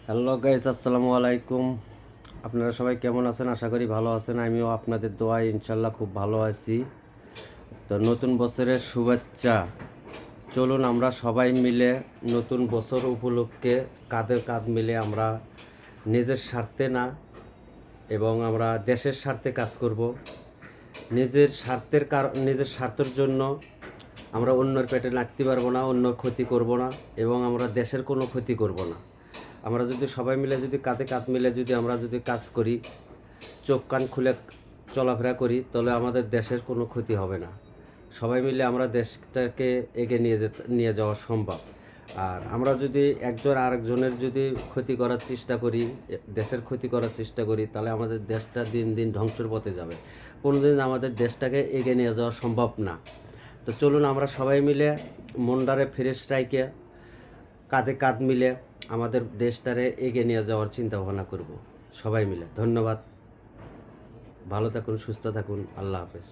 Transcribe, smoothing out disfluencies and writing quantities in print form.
Hello guys, আসসালামু আলাইকুম। আপনারা সবাই কেমন আছেন? আশা করি ভালো আছেন। আমিও আপনাদের দোয়ায় ইনশাল্লাহ খুব ভালো আছি। তো নতুন বছরের শুভেচ্ছা। চলুন আমরা সবাই মিলে নতুন বছর উপলক্ষে কাঁধে কাঁধ মিলে আমরা নিজের স্বার্থে না এবং আমরা দেশের স্বার্থে কাজ করব। নিজের স্বার্থের জন্য আমরা অন্যের পেটে লাগতে পারবো না, অন্যর ক্ষতি করব না এবং আমরা দেশের কোনো ক্ষতি করব না। আমরা যদি সবাই মিলে যদি কাঁধে কাঁধ মিলে যদি আমরা যদি কাজ করি, চোখ কান খুলে চলাফেরা করি, তাহলে আমাদের দেশের কোনো ক্ষতি হবে না। সবাই মিলে আমরা দেশটাকে এগিয়ে নিয়ে যাওয়া সম্ভব। আর আমরা যদি একজন আরেকজনের যদি ক্ষতি করার চেষ্টা করি, দেশের ক্ষতি করার চেষ্টা করি, তাহলে আমাদের দেশটা দিন দিন ধ্বংসের পথে যাবে। কোনো দিন আমাদের দেশটাকে এগিয়ে নিয়ে যাওয়া সম্ভব না। তো চলুন আমরা সবাই মিলে মনটারে ফ্রেশ রাইখে কাঁধে কাঁধ মিলে আমাদের দেশটারে এগিয়ে নিয়ে যাওয়ার চিন্তা ভাবনা করব সবাই মিলে। ধন্যবাদ। ভালো থাকুন, সুস্থ থাকুন। আল্লাহ হাফেজ।